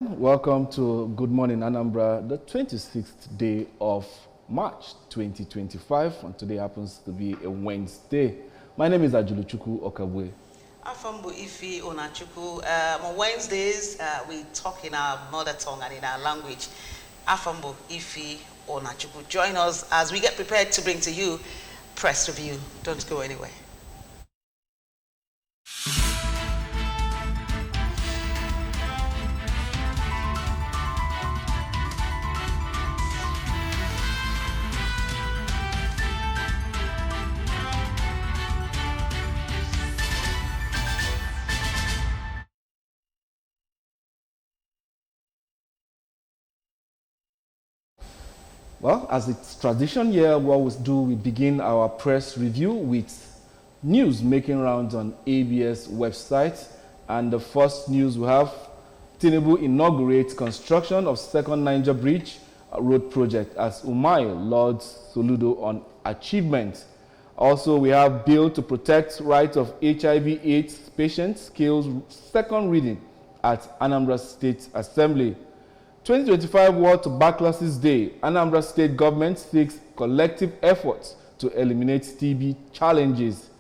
Welcome to Good Morning Anambra, the 26th day of March 2025, and today happens to be a Wednesday. My name is Ajuluchuku Okabwe. Afambu Ifi Onachuku. On Wednesdays, we talk in our mother tongue and in our language. Afambu Ifi Onachuku. Join us as we get prepared to bring to you Press Review. Don't go anywhere. Well, as it's tradition here, what we begin our press review with news making rounds on ABS website. And the first news we have, Tinubu inaugurates construction of second Niger Bridge road project as Umahi lauds Soludo on achievement. Also, we have bill to protect rights of HIV/AIDS patients scales second reading at Anambra State Assembly. 2025 World Tuberculosis Day, Anambra State Government seeks collective efforts to eliminate TB challenges.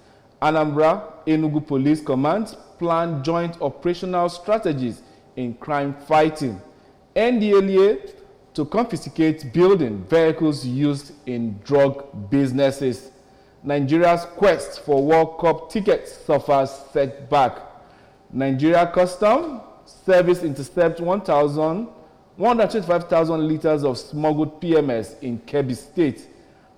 Anambra Enugu Police Command plan joint operational strategies in crime fighting. NDLEA to confiscate building vehicles used in drug businesses. Nigeria's quest for World Cup tickets suffers setback. Nigeria Custom Service intercept 125,000 liters of smuggled PMS in Kebbi State.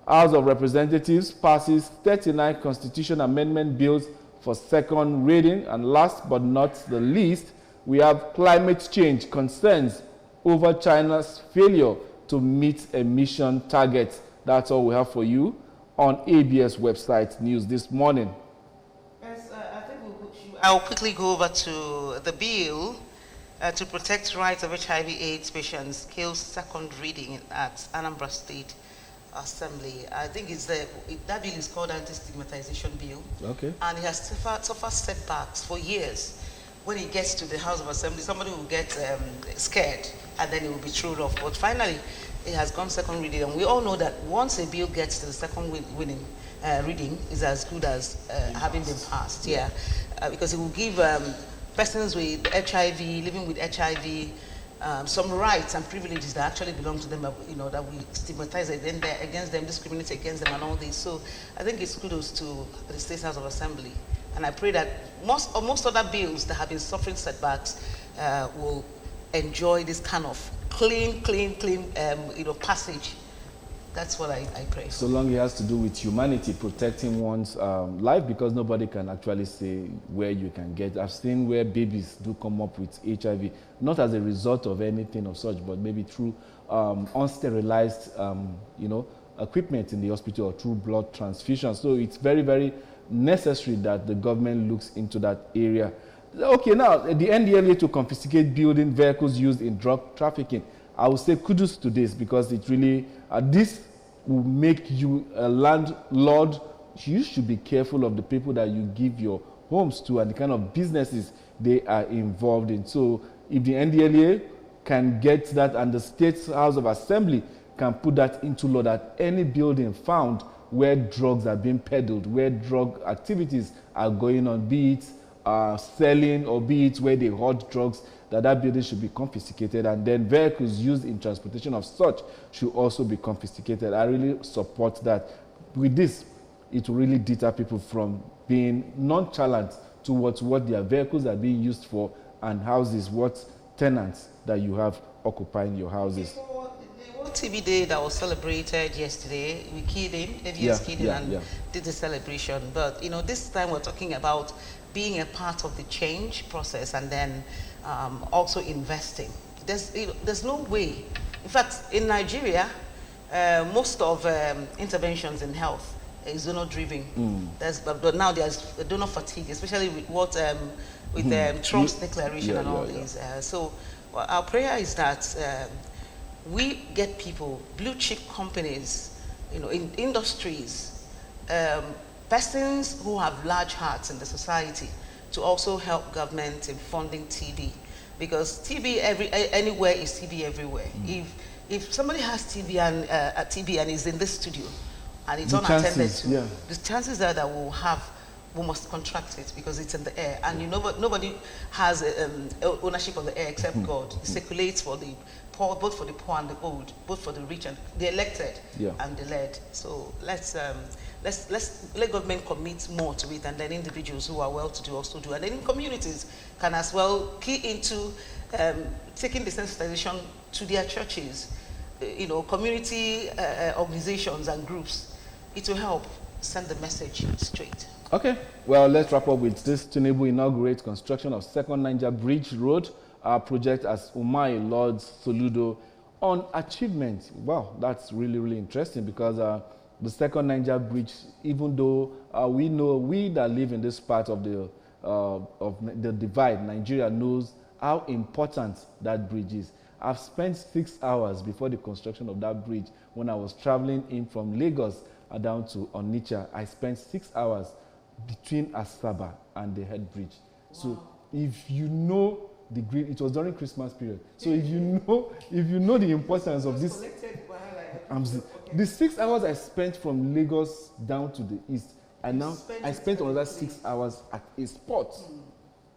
House of Representatives passes 39 constitution amendment bills for second reading. And last but not the least, we have climate change concerns over China's failure to meet emission targets. That's all we have for you on ABS website news this morning. Yes, I'll quickly go over to the bill. To protect rights of HIV/AIDS patients, scales second reading at Anambra State Assembly. I think that bill is called anti-stigmatization bill. Okay. And it has suffered setbacks for years. When it gets to the House of Assembly, somebody will get scared and then it will be thrown off. But finally, it has gone second reading. And we all know that once a bill gets to the second reading, is as good as having been passed. Yeah, because it will give persons with HIV, living with HIV, some rights and privileges that actually belong to them, that we stigmatize against them, discriminate against them and all this. So I think it's kudos to the State House of Assembly. And I pray that most other bills that have been suffering setbacks will enjoy this kind of clean, passage. That's what I pray. So long it has to do with humanity, protecting one's life, because nobody can actually say where you can get. I've seen where babies do come up with HIV, not as a result of anything of such, but maybe through unsterilized, equipment in the hospital or through blood transfusion. So it's very, very necessary that the government looks into that area. Okay, now the NDLEA to confiscate building vehicles used in drug trafficking. I would say kudos to this, because it really, this will make you a landlord. You should be careful of the people that you give your homes to and the kind of businesses they are involved in. So if the NDLEA can get that and the State House of Assembly can put that into law, that any building found where drugs are being peddled, where drug activities are going on, be it selling or be it where they hoard drugs, that building should be confiscated, and then vehicles used in transportation of such should also be confiscated. I really support that. With this, it will really deter people from being nonchalant towards what their vehicles are being used for and houses, what tenants that you have occupying your houses. The World TB Day that was celebrated yesterday, we keyed in, did the celebration. But this time we're talking about being a part of the change process and then also investing. There's no way. In fact, in Nigeria, most of interventions in health is donor driven. But now there's donor fatigue, especially with what Trump's declaration and all these. So our prayer is that we get people, blue chip companies, in industries, persons who have large hearts in the society to also help government in funding TB. because TB anywhere is TB everywhere. If somebody has TB and is in this studio and it's unattended to, the chances are that we must contract it because it's in the air, and nobody has ownership of the air except God. It circulates for the poor, both for the poor and the old, both for the rich and the elected and the led. So let's let government commit more to it, and then individuals who are well-to-do also do, and then communities can as well key into taking the sensitization to their churches, community organizations and groups. It will help send the message straight. Okay, well, let's wrap up with this. Tinubu inaugurates construction of Second Niger Bridge Road project as Umai Lords Soludo on achievement. Wow, that's really, really interesting because the Second Niger Bridge, even though we that live in this part of the divide, Nigeria knows how important that bridge is. I've spent 6 hours before the construction of that bridge when I was traveling in from Lagos down to Onitsha. I spent 6 hours between Asaba and the head bridge. Wow. So if you know the grid, it was during Christmas period. So if you know the importance of this, the 6 hours I spent from Lagos down to the east, and now I spent another 6 hours at a spot.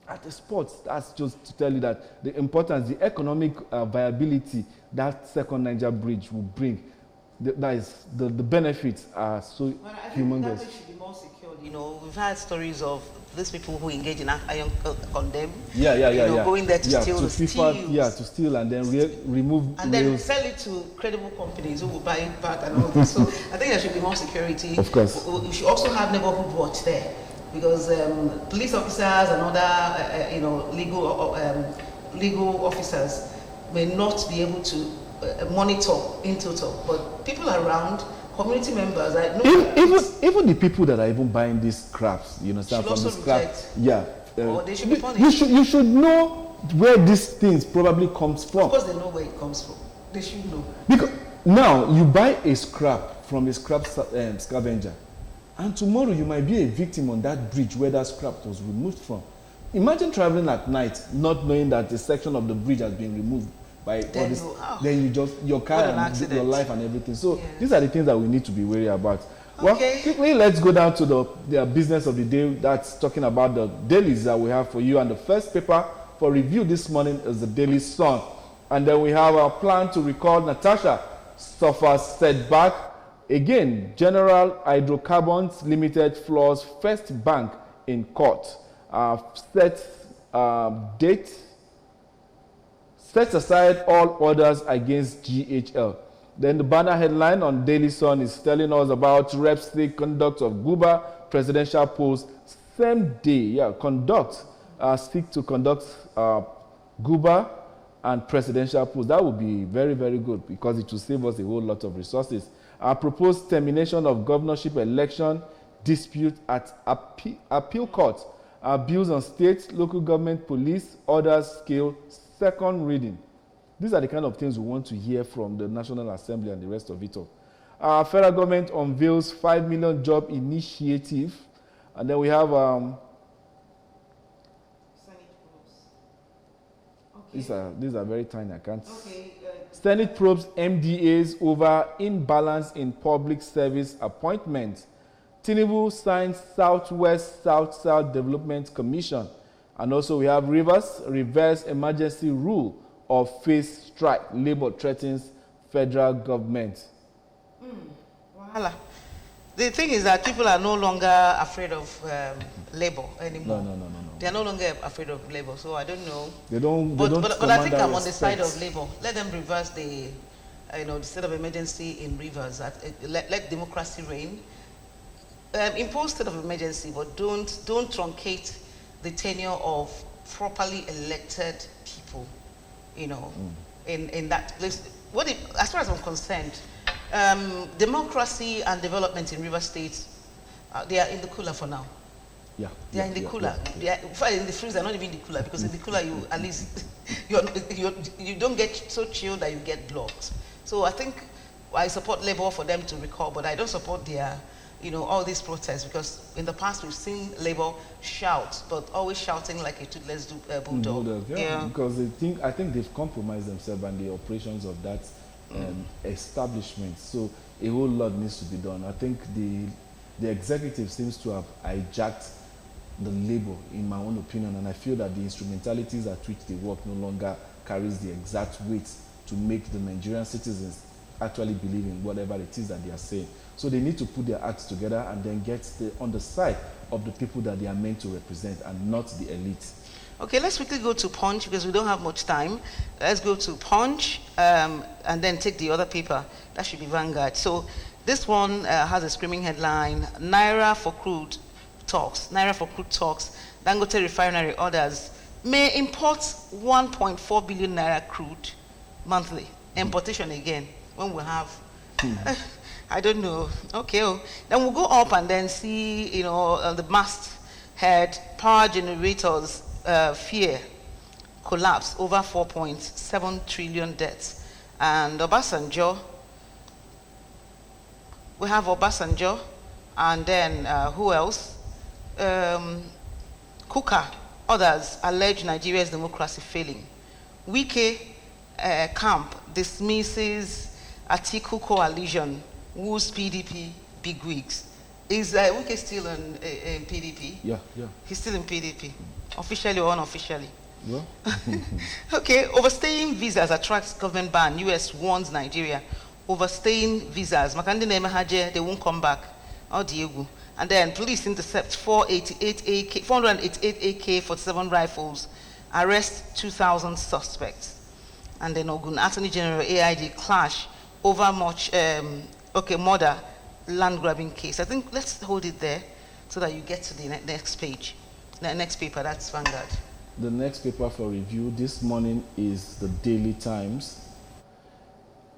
At a spot, that's just to tell you that the importance, the economic viability that Second Niger Bridge will bring, the benefits are so humongous. That should be more secured. We've had stories of these people who engage in iron condemn. Going there to steal to steal and then remove and then sell it to credible companies who will buy it back and all that. So I think there should be more security. Of course, we should also have neighborhood watch there, because police officers and other legal officers may not be able to monitor in total, but people around, community members, even the people that are even buying these scraps, from the scrap, or they should be punished. You should know where these things probably comes from. Of course, they know where it comes from. They should know. Because now you buy a scrap from a scrap scavenger, and tomorrow you might be a victim on that bridge where that scrap was removed from. Imagine traveling at night, not knowing that a section of the bridge has been removed by all this. Then you just, your car and your life and everything. So these are the things that we need to be wary about. Well, quickly, let's go down to the business of the day. That's talking about the dailies that we have for you. And the first paper for review this morning is the Daily Sun. And then we have our plan to recall Natasha suffers setback. Again, General Hydrocarbons Limited floors first bank in court. Sets aside all orders against GHL. Then the banner headline on Daily Sun is telling us about Rep State conduct of Guba presidential polls same day. Seek to conduct Guba and presidential polls. That would be very, very good because it will save us a whole lot of resources. Proposed termination of governorship election dispute at appeal court. Bills on state, local government, police, orders scale, second reading. These are the kind of things we want to hear from the National Assembly and the rest of it all. Federal government unveils 5 million job initiative. And then we have these are very tiny accounts. Senate probes MDAs over imbalance in public service appointments. Tinubu signs Southwest South-South Development Commission. And also we have Rivers reverse emergency rule of face strike. Labour threatens federal government. Voila. The thing is that people are no longer afraid of Labour anymore. No. They are no longer afraid of Labour. So I don't know. But I think I'm on the side of Labour. Let them reverse the state of emergency in Rivers. Let democracy reign. Impose state of emergency, but don't truncate the tenure of properly elected people, in that place. As far as I'm concerned, democracy and development in River State, they are in the cooler for now. They are in the cooler. They are in the freezer, they're not even in the cooler, because in the cooler you at least you don't get so chilled that you get blocked. So I think I support Labour for them to recall, but I don't support their all these protests, because in the past we've seen Labour shout, but always shouting like a toothless bulldog. Yeah, because I think they've compromised themselves and the operations of that establishment. So a whole lot needs to be done. I think the executive seems to have hijacked the labor, in my own opinion, and I feel that the instrumentalities at which they work no longer carries the exact weight to make the Nigerian citizens actually believe in whatever it is that they are saying. So they need to put their acts together and then get on the side of the people that they are meant to represent and not the elite. Okay, let's quickly go to Punch because we don't have much time. Let's go to Punch and then take the other paper. That should be Vanguard. So this one has a screaming headline, Naira for crude talks. Naira for crude talks. Dangote refinery orders may import 1.4 billion naira crude monthly. Importation again. When we have, I don't know. Okay, then we'll go up and then see, the masthead power generators fear collapse over 4.7 trillion debts. And Obasanjo, we have Obasanjo, and then who else? Kuka, others allege Nigeria's democracy failing. Wike camp dismisses Atiku coalition, whose PDP bigwigs. Is Wike still in PDP? Yeah. He's still in PDP, officially or unofficially. Yeah. Okay, overstaying visas attracts government ban. US warns Nigeria. Overstaying visas. Makandi Nemahaje, they won't come back. Oh, Diego. And then police intercept 488 AK, 47 rifles, arrest 2,000 suspects. And then Ogun Attorney General AIG clash over murder land grabbing case. I think let's hold it there so that you get to the next page. The next paper, that's Vanguard. The next paper for review this morning is the Daily Times.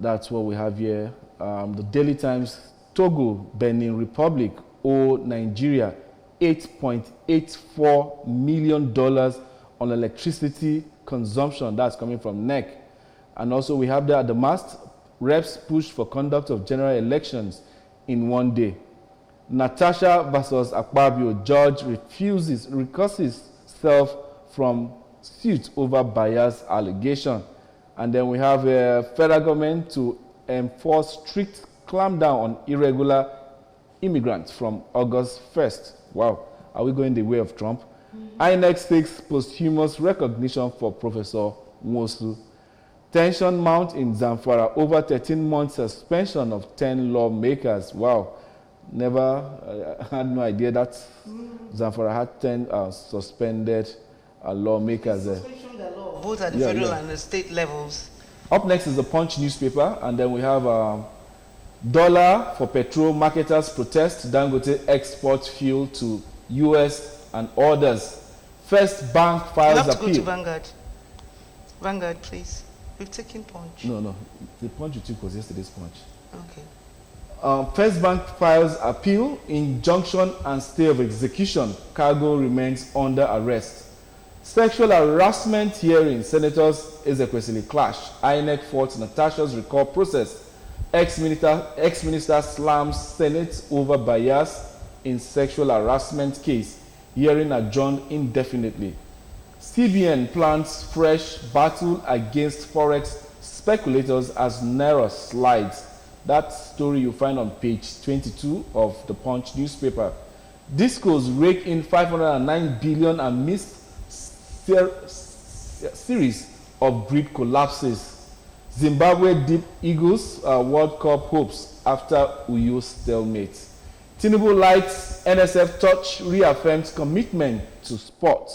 That's what we have here. The Daily Times, Togo, Benin Republic owe Nigeria $8.84 million on electricity consumption. That's coming from NEC. And also we have there at the mast, reps push for conduct of general elections in one day. Natasha versus Akpabio, judge recusses self from suit over bias allegation. And then we have a federal government to enforce strict clampdown on irregular immigrants from August 1st. Wow, are we going the way of Trump? INEC seeks posthumous recognition for Professor Nwosu. Tension mount in Zamfara over 13-month suspension of 10 lawmakers. Wow, had no idea that Zamfara had 10 suspended lawmakers there. Both at the federal and the state levels. Up next is the Punch newspaper, and then we have dollar for petrol marketers protest Dangote export fuel to US and orders. First bank files appeal. You have to go to Vanguard. Vanguard, please. We've taken Punch. No. The Punch you took was yesterday's Punch. Okay. First bank files appeal, injunction and stay of execution. Cargo remains under arrest. Sexual harassment hearing, Senators Ezekwesili clash. INEC faults Natasha's recall process. Ex-minister slams Senate over bias in sexual harassment case. Hearing adjourned indefinitely. CBN plans fresh battle against forex speculators as Naira slides. That story you find on page 22 of the Punch newspaper. Discos rake in 509 billion amidst series of grid collapses. Zimbabwe deep Eagles World Cup hopes after Uyo stalemate. Tinubu lights NSF touch reaffirms commitment to sport.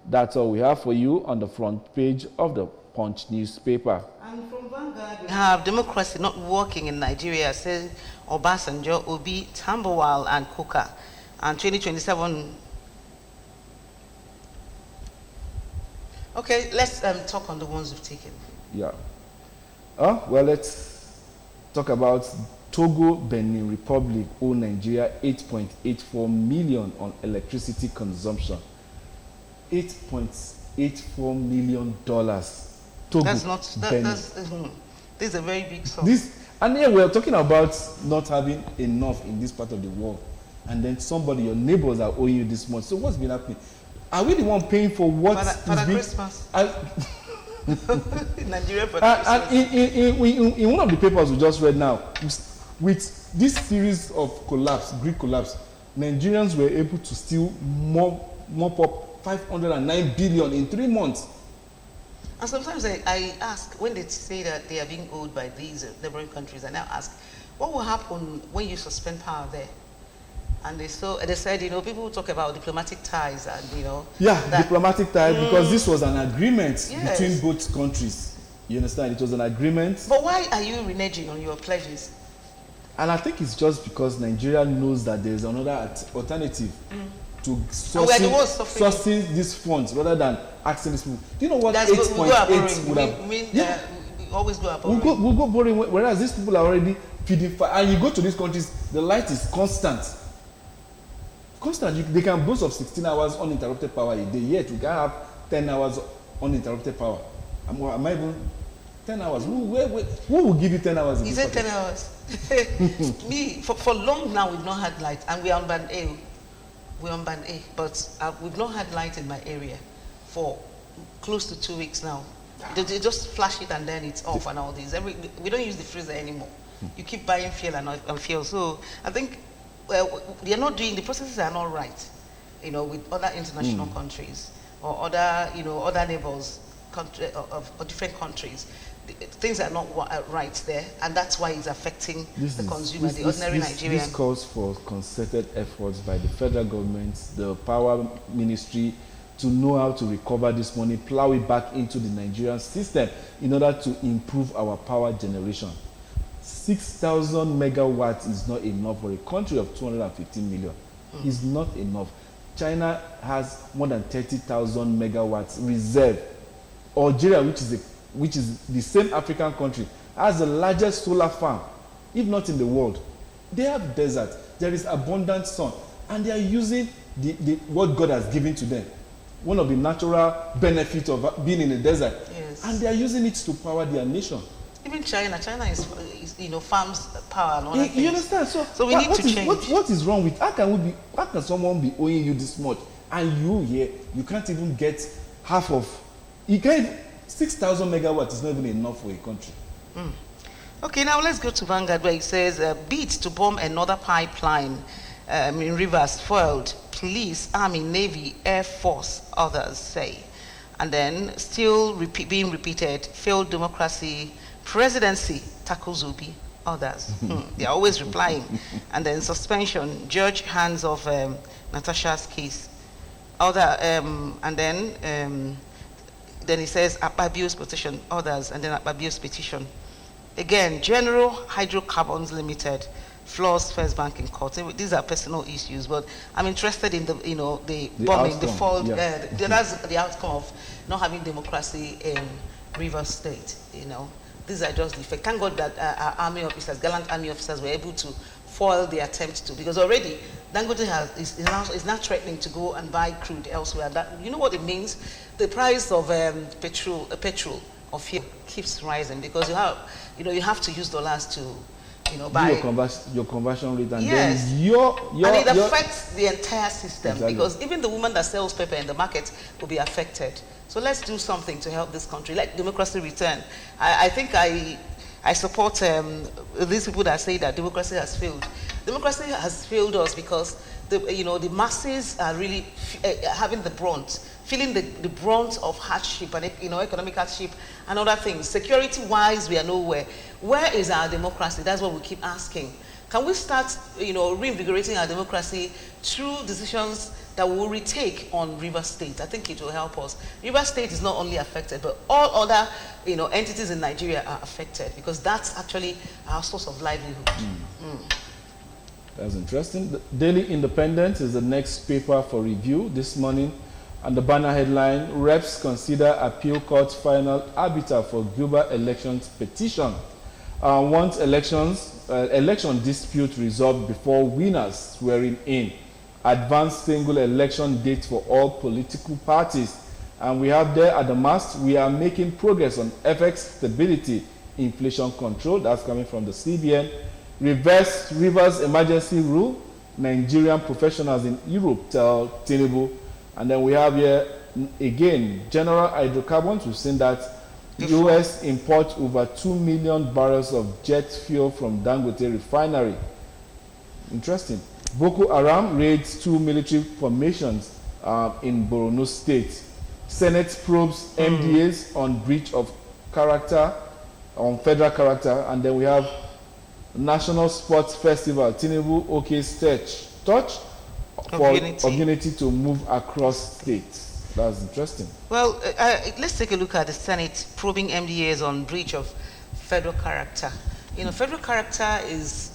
That's all we have for you on the front page of the Punch newspaper. And from Vanguard, we have democracy not working in Nigeria, says Obasanjo, Obi, Tambawal, and Kuka. And 2027. Okay, let's talk on the ones we've taken. Yeah. Well, let's talk about Togo, Benin Republic owe Nigeria $8.84 million on electricity consumption. $8.84 million. Togo, that's not. This is a very big sum. And here we're talking about not having enough in this part of the world. And then somebody, your neighbors are owing you this much. So what's been happening? Are we the one paying for what Father is being... Christmas. Nigeria for and in one of the papers we just read now, with this series of collapse, Greek collapse, Nigerians were able to still mop up 509 billion in 3 months. And sometimes I ask, when they say that they are being owed by these neighboring countries, I now ask, what will happen when you suspend power there? And they said, you know, people talk about diplomatic ties and, you know. Yeah, diplomatic ties, because this was an agreement Yes. between both countries. You understand? It was an agreement. But why are you reneging on your pledges? And I think it's just because Nigeria knows that there is another alternative to And we are the ones suffering. sourcing these funds rather than asking these people. Do you know what That's good. We go 8.8 would have... we always go We'll borrowing. go borrowing, whereas these people are already feeding fire. And you go to these countries, the light is constant. They can boast of 16 hours uninterrupted power a day, yet we can have 10 hours uninterrupted power. Am I even 10 hours? Who will give you 10 hours? He said 10 hours. Me, for long now, we've not had light, and we are on band A. We're on band A, but we've not had light in my area for close to 2 weeks now. They just flash it and then it's off and all these. We don't use the freezer anymore. You keep buying fuel and fuel. So I think the processes are not right, you know, with other international countries or other, you know, other neighbors of different countries. Things are not right there, and that's why it's affecting the consumer, the ordinary Nigerian. This calls for concerted efforts by the federal government, the power ministry, to know how to recover this money, plow it back into the Nigerian system in order to improve our power generation. 6,000 megawatts is not enough for a country of 215 million. It's not enough. China has more than 30,000 megawatts reserved. Algeria, which is the same African country, has the largest solar farm, if not in the world. They have desert. There is abundant sun, and they are using what God has given to them. One of the natural benefits of being in the desert. Yes. And they are using it to power their nation. Even China is you know, farms power and all that. You understand? So we need to change. What is wrong with how can someone be owing you this much, and you can't even get half of? You can't. 6,000 megawatts is not even enough for a country. Okay, now let's go to Vanguard, where it says bid to bomb another pipeline in Rivers foiled. Police, Army, Navy, Air Force, others say. And then still being repeated, failed democracy, presidency, tackles Obi, others. They're always replying. And then suspension, judge hands of Natasha's case. And then he says Akpabio's petition, others, and then Akpabio's petition. Again, General Hydrocarbons Limited flaws First Bank in court. These are personal issues, but I'm interested in the bombing, outcome, the fall. yeah. That's the outcome of not having democracy in Rivers State. You know, these are just the effect. Thank God that our army officers, gallant army officers, were able to foil the attempt to, because already Dangote is now threatening to go and buy crude elsewhere. That, you know what it means? The price of petrol or fuel keeps rising because you have to use dollars to, you know, buy your conversion rate, and yes, then and it affects the entire system. Exactly. Because even the woman that sells paper in the market will be affected. So let's do something to help this country. Let democracy return. I think I support these people that say that democracy has failed. Democracy has failed us because the masses are really having the brunt, feeling the brunt of hardship and economic hardship and other things. Security-wise, we are nowhere. Where is our democracy? That's what we keep asking. Can we start, reinvigorating our democracy through decisions that we will retake on Rivers State? I think it will help us. Rivers State is not only affected, but all other, entities in Nigeria are affected because that's actually our source of livelihood. That's interesting. The Daily Independent is the next paper for review this morning, and the banner headline: Reps consider appeal court final arbiter for Guba elections petition. Wants election dispute resolved before winners swearing in. Advanced single election date for all political parties. And we have there at the mast, we are making progress on FX stability. inflation control. That's coming from the CBN. Reverse emergency rule. Nigerian professionals in Europe tell Tinubu. And then we have here, again, general hydrocarbons. We've seen that US import over 2 million barrels of jet fuel from Dangote refinery. Interesting. Boko Haram raids 2 military formations in Borno State. Senate probes MDAs on breach of character, on federal character. And then we have National Sports Festival. Tinubu OK's touch for unity to move across states. That's interesting. Well, let's take a look at the Senate probing MDAs on breach of federal character. You know, federal character is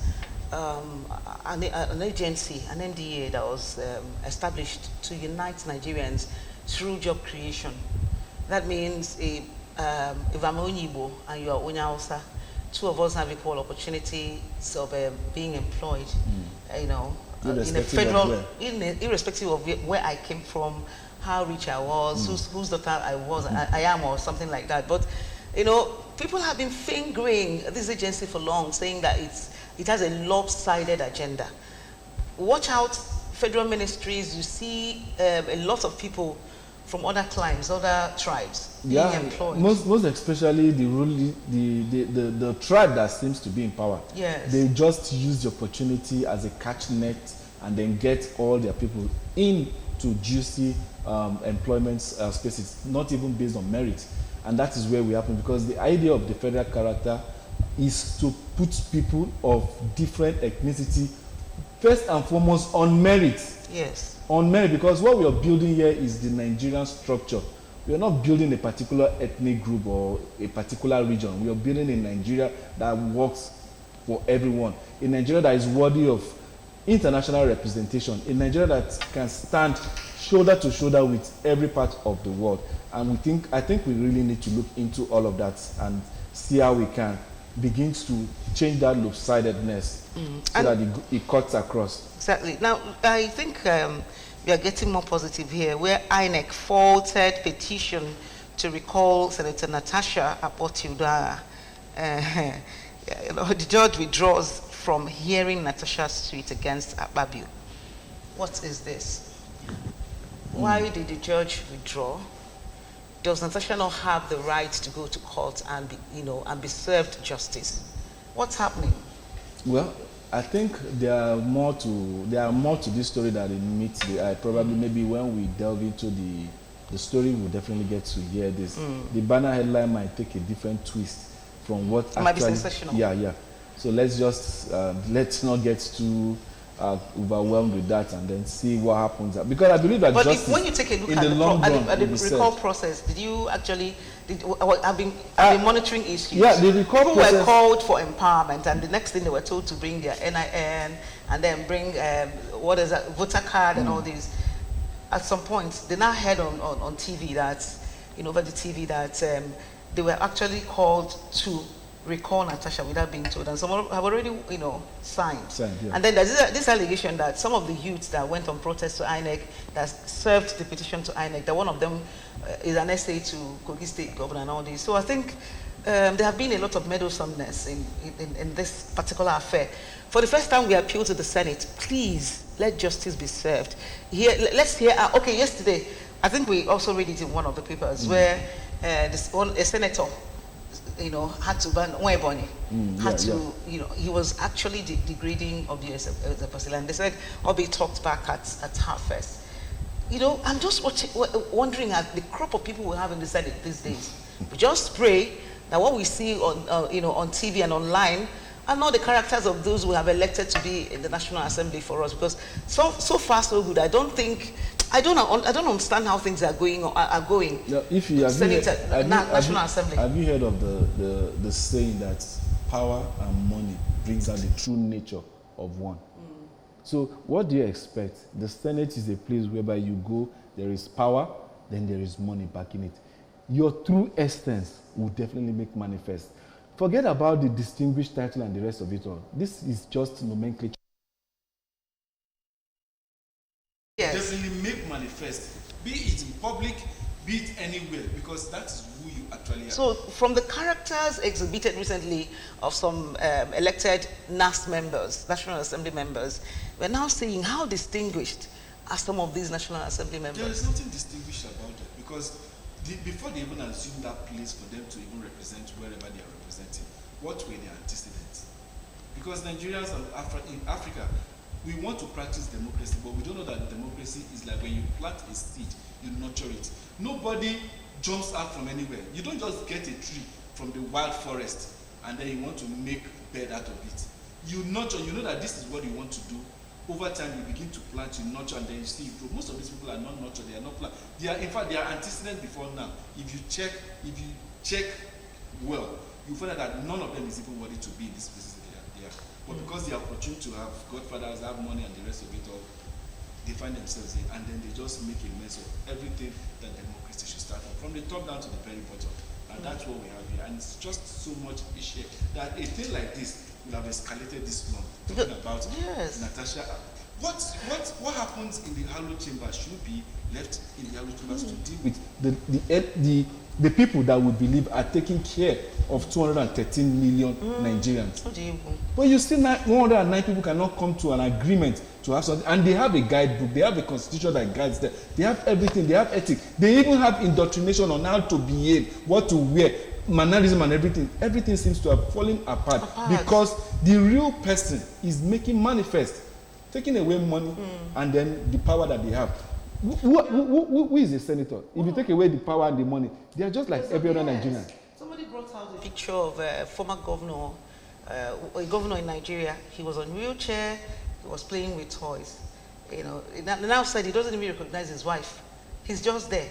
an agency, an MDA that was established to unite Nigerians through job creation. That means if I'm Onyibo and you are Onyausa, two of us have equal opportunities of being employed. You know, in a federal, irrespective of where I came from, how rich I was, whose daughter I am, or something like that. But you know, people have been fingering this agency for long, saying that it has a lopsided agenda. Watch out, federal ministries. You see a lot of people from other climes, other tribes being employed. Most especially the tribe that seems to be in power. Yes. They just use the opportunity as a catch net and then get all their people into juicy employment spaces, not even based on merit. And that is where we happen, because the idea of the federal character is to put people of different ethnicity first and foremost on merit. Yes. On merit, because what we are building here is the Nigerian structure. We are not building a particular ethnic group or a particular region. We are building a Nigeria that works for everyone. A Nigeria that is worthy of international representation. A Nigeria that can stand shoulder to shoulder with every part of the world. And I think we really need to look into all of that and see how we can begin to change that lopsidedness so that it cuts across. Exactly. Now, I think we are getting more positive here, where INEC faulted petition to recall Senator Natasha Akpoti-Uduaghan. The judge withdraws from hearing Natasha's suit against Akpabio. What is this? Why did the judge withdraw? Does Natasha not have the right to go to court and be served justice? What's happening? Well, I think there are more to this story than it meets the eye. Probably maybe when we delve into the story, we'll definitely get to hear this. The banner headline might take a different twist from what it might be sensational. Yeah. So let's not get too overwhelmed with that and then see what happens. Because I believe that when you take a look at the recall process, did you actually? I've been monitoring issues. Yeah, the recall process. People were called for empowerment, and the next thing they were told to bring their NIN and then bring voter card and all these. At some point, they now heard on TV that, over the TV that they were actually called to recall Natasha without being told, and some have already, signed. Yeah. And then there's this allegation that some of the youths that went on protest to INEC, that served the petition to INEC, that one of them is an essay to Kogi State Governor and all this. So I think there have been a lot of meddlesomeness in this particular affair. For the first time, we appeal to the Senate, please let justice be served. Let's hear. Okay, yesterday, I think we also read it in one of the papers where a senator, had to ban Nwebonyi, he was actually degrading of the person, and they said Obi talked back at her first. I'm just wondering at the crop of people we have in the Senate these days. We just pray that what we see on TV and online are not the characters of those who have elected to be in the National Assembly for us, because so far so good. I don't understand how things are going. No, if you National Assembly. Have you heard of the saying that power and money brings out the true nature of one? So what do you expect? The Senate is a place whereby you go, there is power, then there is money backing it. Your true essence will definitely make manifest. Forget about the distinguished title and the rest of it all. This is just nomenclature. Yes. Definitely make manifest. Be it in public, be it anywhere, because that is who you actually are. So, from the characters exhibited recently of some elected NAS members, National Assembly members, we're now seeing how distinguished are some of these National Assembly members. There is nothing distinguished about it, because before they even assume that place for them to even represent wherever they are representing, what were their antecedents? Because Nigerians and in Africa, we want to practice democracy, but we don't know that democracy is like when you plant a seed, you nurture it. Nobody jumps out from anywhere. You don't just get a tree from the wild forest and then you want to make bed out of it. You nurture, you know that this is what you want to do. Over time, you begin to plant, you nurture, and then you see it grow. Most of these people are not nurtured, they are not plant. They are, in fact, they are antecedents before now. If you check well, you find out that none of them is even worthy to be in this places they are. But because they are opportune to have godfathers, have money, and the rest of it all, they find themselves in, and then they just make a mess of everything that democracy should start from the top down to the very bottom. And that's what we have here. And it's just so much issue that a thing like this will have escalated this long. Talking about Natasha. What happens in the Harlow chamber should be left in the Harlow chambers to deal with. The people that we believe are taking care of 213 million Nigerians. But you see, 109 people cannot come to an agreement to have something. And they have a guidebook, they have a constitution that guides them. They have everything, they have ethics. They even have indoctrination on how to behave, what to wear, mannerism and everything. Everything seems to have fallen apart because the real person is making manifest, taking away money and then the power that they have. Who is a senator? If you take away the power and the money, they are just like every other Nigerian. Somebody brought out a picture of a former governor, a governor in Nigeria. He was on a wheelchair, he was playing with toys. You know, now said he doesn't even recognize his wife. He's just there.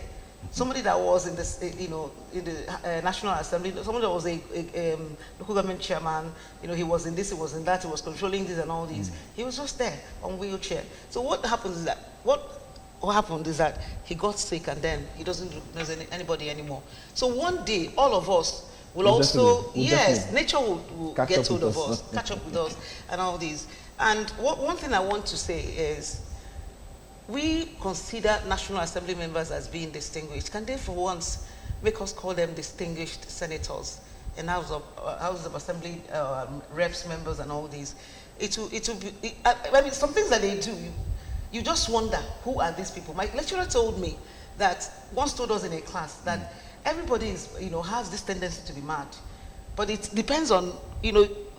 Somebody that was in this, in the National Assembly, somebody that was a local government chairman, he was in this, he was in that, he was controlling this and all these. He was just there on wheelchair. So what happens is that, what happened is that he got sick and then he doesn't recognize anybody anymore. So one day, all of us will also, nature will get hold of us, catch up with us and all these. And one thing I want to say is, we consider National Assembly members as being distinguished. Can they for once make us call them distinguished senators and House of Assembly reps members and all these? It will be, I mean, some things that they do, you just wonder, who are these people? My lecturer told me that, once told us in a class, that everybody is, has this tendency to be mad. But it depends on,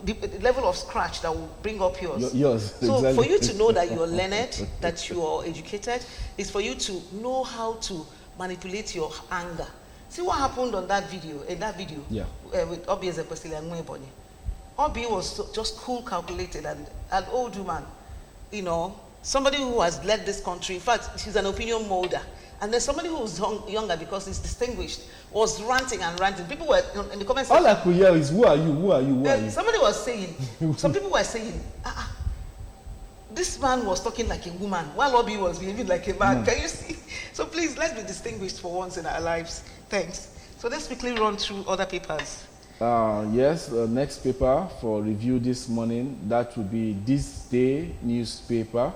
the level of scratch that will bring up yours. So exactly. For you to know that you're learned, that you are educated, is for you to know how to manipulate your anger. See what happened on that video, with Obi Ezekwesili and Nwebonyi. Obi was just cool, calculated, and an old woman, somebody who has led this country. In fact, she's an opinion molder. And then somebody who was younger, because he's distinguished, was ranting and ranting. People were in the comments. All I could hear is, who are you? Who are you? Who are you? Somebody was saying, some people were saying, this man was talking like a woman, while Obi was behaving like a man. Can you see? So please, let's be distinguished for once in our lives. Thanks. So let's quickly run through other papers. Yes, next paper for review this morning, that would be This Day newspaper.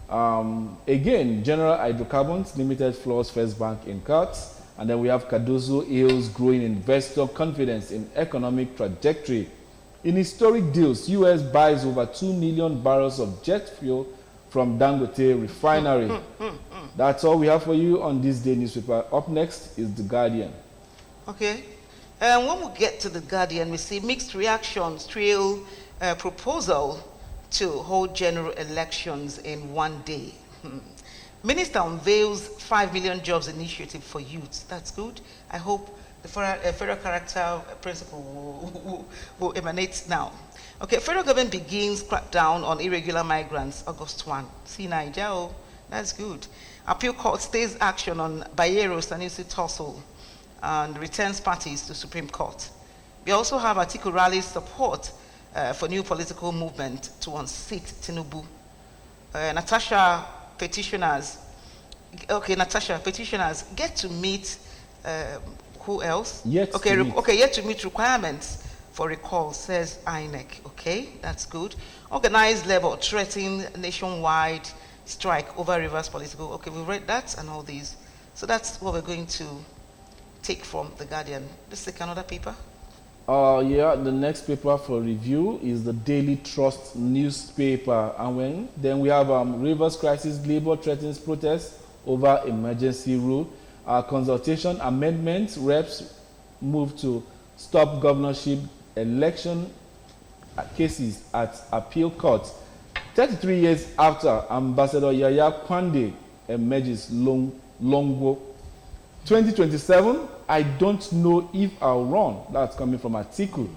Again, General Hydrocarbons Limited floors First Bank in cuts. And then we have Cardozo hails growing investor confidence in economic trajectory. In historic deals, U.S. buys over 2 million barrels of jet fuel from Dangote refinery. That's all we have for you on This Day newspaper. Up next is The Guardian. Okay. When we get to The Guardian, we see mixed reactions trail proposal to hold general elections in one day. Minister unveils 5 million jobs initiative for youth. That's good. I hope the federal character principle will emanate now. Okay, federal government begins crackdown on irregular migrants, August 1. See Nigeria, that's good. Appeal court stays action on Bayero Sanusi tussle and returns parties to Supreme Court. We also have Atiku rallies support for new political movement to unseat Tinubu. Natasha petitioners get to meet who else? Yet to meet requirements for recall, says INEC. Okay, that's good. Organized labor threatening nationwide strike over Rivers political. Okay, we read that and all these. So that's what we're going to take from The Guardian. Let's take another paper. Yeah, the next paper for review is the Daily Trust newspaper. And then we have Rivers crisis, Labour threatens protest over emergency rule. Consultation amendments, reps move to stop governorship election cases at appeal court. 33 years after, Ambassador Yaya Kwande emerges Longwo. 2027, I don't know if I'll run. That's coming from Atiku.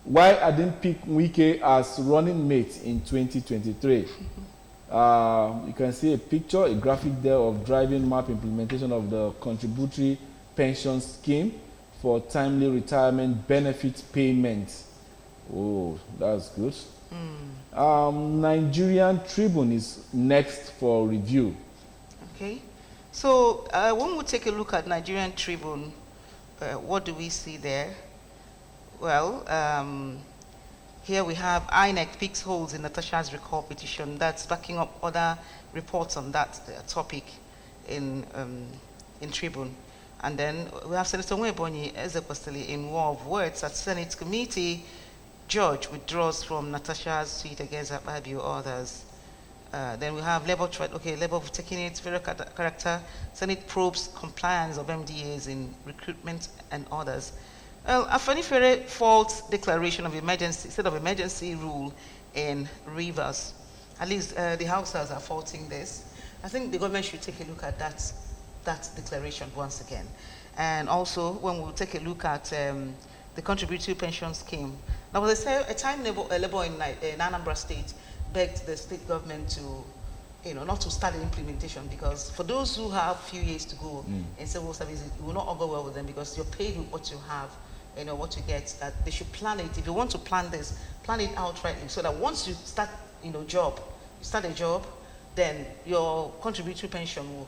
Why I didn't pick Wike as running mate in 2023. You can see a picture, a graphic there of driving map implementation of the contributory pension scheme for timely retirement benefit payments. Oh, that's good. Nigerian Tribune is next for review. Okay. So when we take a look at Nigerian Tribune, what do we see there? Well, here we have INEC picks holes in Natasha's recall petition. That's backing up other reports on that topic in Tribune. And then we have Senator Nwebonyi Ezekwesili involved. Words at Senate committee, judge withdraws from Natasha's suit against Akpabio others. Then we have Labour taking its very character. Senate probes compliance of MDAs in recruitment and others. Afenifere false declaration of emergency, state of emergency rule in Rivers. At least the Hausas are faulting this. I think the government should take a look at that declaration once again. And also, when we take a look at the contributory pension scheme, there was a time Labour in Anambra State begged the state government to, not to start the implementation, because for those who have a few years to go in civil service, it will not all go well with them because you're paid with what you have, what you get. That they should plan it. If you want to plan this, plan it outrightly, so that once you start, start a job, then your contributory pension will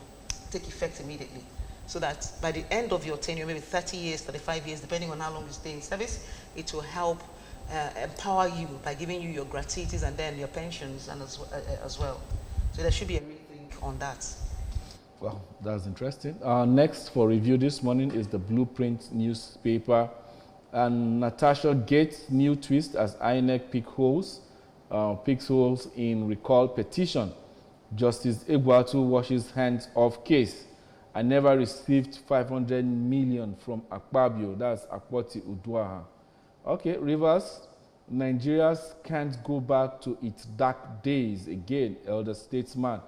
take effect immediately. So that by the end of your tenure, maybe 30 years, 35 years, depending on how long you stay in service, it will help empower you by giving you your gratuities and then your pensions and as well. So there should be a rethink on that. Well, that's interesting. Next for review this morning is the Blueprint newspaper. And Natasha gets new twist as INEC picks holes in recall petition. Justice Egwatu washes hands off case. I never received 500 million from Akpabio. That's Akpoti Uduaha. Okay, Rivers. Nigeria can't go back to its dark days again, elder statesman.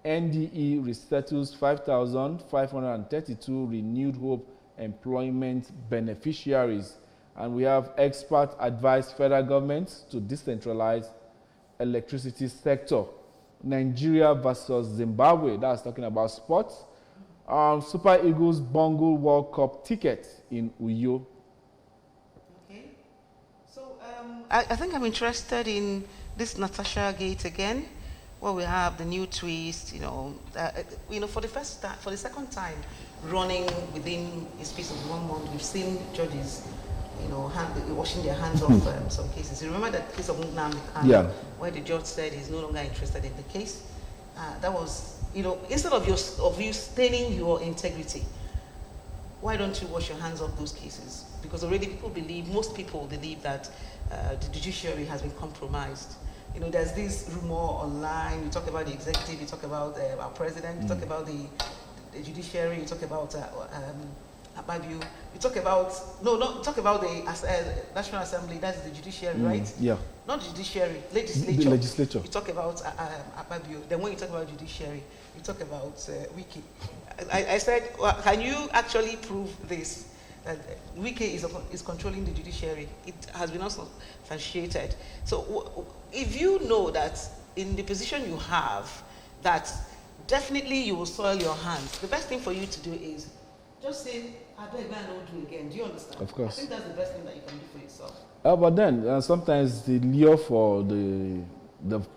NDE resettles 5,532 renewed hope employment beneficiaries. And we have expert advise federal government to decentralize electricity sector. Nigeria versus Zimbabwe, that's talking about sports. Super Eagles bungle World Cup ticket in Uyo. Okay. So I think I'm interested in this Natasha Gate again, where we have the new twist, for the second time running within a space of 1 month, we've seen judges washing their hands off some cases. You remember that case of Nnamdi Kanu, where the judge said he's no longer interested in the case? That was, instead of you staining your integrity, why don't you wash your hands off those cases? Because already most people believe that the judiciary has been compromised. There's this rumor online, you talk about the executive, you talk about our president, you talk about the judiciary, you talk about Akpabio, you talk about the National Assembly, that's the judiciary, right? Yeah. Not the judiciary, legislature. The legislature. You talk about Akpabio, then when you talk about judiciary, you talk about Wike. I said, can you actually prove this? That Wike is controlling the judiciary. It has been also substantiated. So if you know that in the position you have, that definitely you will soil your hands, the best thing for you to do is just say, I beg, man, don't do it again. Do you understand? Of course. I think that's the best thing that you can do for yourself. But then sometimes the lure for the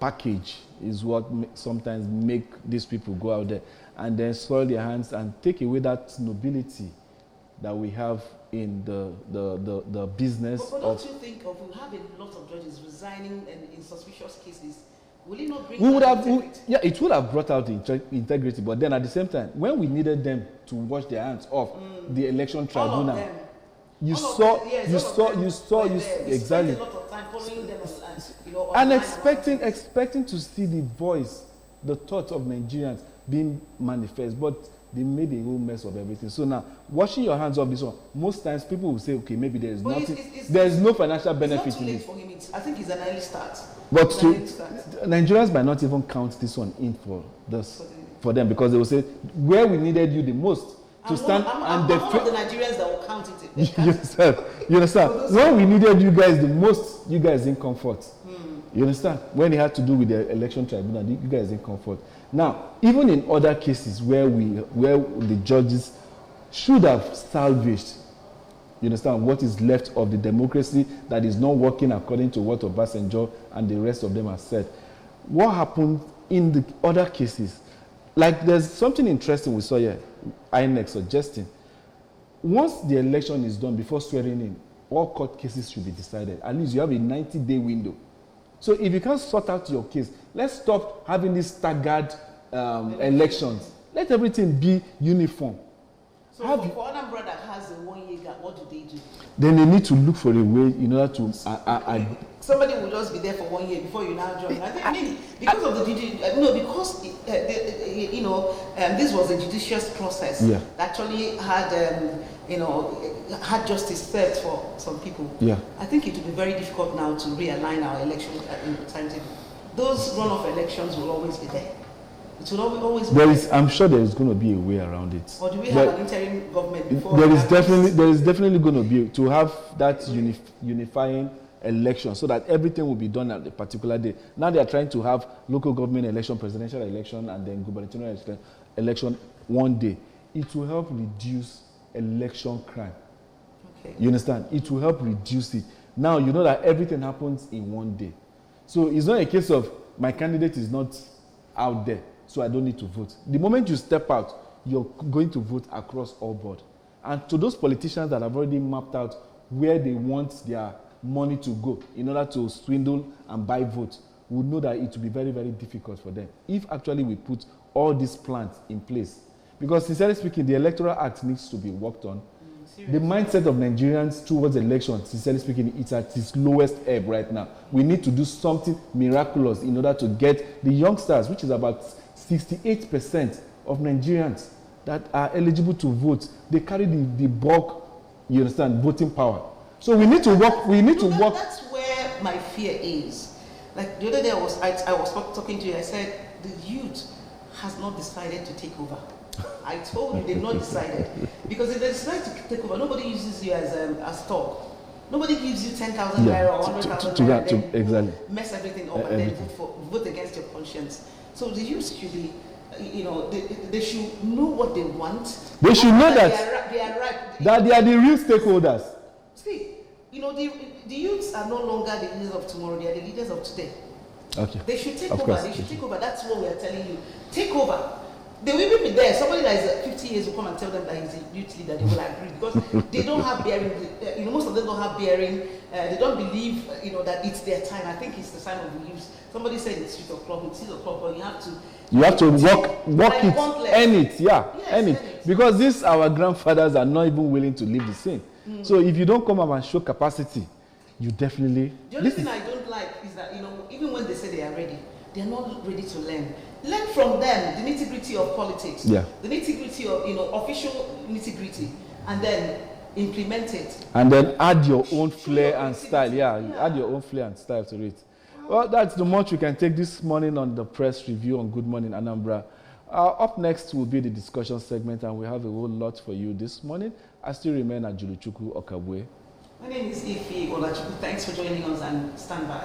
package is what sometimes make these people go out there and then soil their hands and take away that nobility that we have in the business. But don't you think we have a lot of judges resigning in suspicious cases Will it not bring we would out have, integrity? yeah, it would have brought out integrity, but then at the same time, when we needed them to wash their hands off the election All of tribunal, them. you All of saw, them, yes, you all saw, of them you saw, were you there. We exactly, spent a lot of time following them on, and online expecting to see the voice, the thoughts of Nigerians being manifest, but they made a whole mess of everything. So now, washing your hands off this one, most times people will say, okay, maybe there is But nothing, it's there is no financial It's benefit not too in late it. for him. I think it's an early start. But It's to, an early start. Nigerians might not even count this one in for them, because they will say, where we needed you the most to stand I'm and one of the Nigerians that will count it. you understand? When we needed you guys the most, you guys in comfort. You understand? When it had to do with the election tribunal, you guys in comfort. Now, even in other cases where the judges should have salvaged, you understand, what is left of the democracy that is not working according to what Obasanjo and the rest of them have said. What happened in the other cases? Like, there's something interesting we saw here, INEC suggesting, once the election is done, before swearing in, all court cases should be decided. At least you have a 90-day window. So if you can't sort out your case, let's stop having these staggered elections. Let everything be uniform. So for Anambra that has a 1-year gap, what do they do? Then they need to look for a way in order to... Somebody will just be there for 1 year before you now join. I mean, because of the because this was a judicious process that actually had had justice served for some people. Yeah. I think it will be very difficult now to realign our election timetable. Those runoff elections will always be there. It will always be there. I'm sure there is going to be a way around it. Or do we have an interim government before? There is definitely going to be, to have that unifying election, so that everything will be done at a particular day. Now they are trying to have local government election, presidential election, and then gubernatorial election one day. It will help reduce election crime. Okay. You understand? It will help reduce it. Now you know that everything happens in one day. So it's not a case of my candidate is not out there, so I don't need to vote. The moment you step out, you're going to vote across all board. And to those politicians that have already mapped out where they want their money to go in order to swindle and buy votes, would know that it will be very, very difficult for them if actually we put all these plans in place. Because sincerely speaking, the Electoral Act needs to be worked on. The mindset of Nigerians towards elections, sincerely speaking, it's at its lowest ebb right now. We need to do something miraculous in order to get the youngsters, which is about 68% of Nigerians that are eligible to vote. They carry the bulk, you understand, voting power. So we need to work. That's where my fear is. Like the other day, I was talking to you. I said the youth has not decided to take over. I told you they've not decided, because if they decide to take over, nobody uses you as stock. Nobody gives you 10,000 naira or 100,000 naira and then exactly mess everything up and then vote against your conscience. So the youth should be, they should know what they want. They should know that they are right. That they are the real stakeholders. See, the youths are no longer the leaders of tomorrow, they are the leaders of today. Okay. They should take over. They should take over. That's what we are telling you. Take over. They will even be there. Somebody that is 50 years will come and tell them that he's a youth leader. They will agree, because they don't have bearing. Most of them don't have bearing. They don't believe, that it's their time. I think it's the sign of the youth. Somebody said it's 6 o'clock. It's 6 o'clock, but you have to walk it, earn it, earn it. Because these our grandfathers are not even willing to live the same. So if you don't come up and show capacity, you definitely. The only thing I don't like is that even when they say they are ready, they are not ready to learn. Learn from them the nitty-gritty of politics, the nitty-gritty of official nitty-gritty, and then implement it. And then add your own flair and style. Add your own flair and style to it. Well, that's the much we can take this morning on the press review on Good Morning Anambra. Up next will be the discussion segment, and we have a whole lot for you this morning. I still remain at Juluchuku Okabwe. My name is Ife Olachuku. Thanks for joining us, and stand by.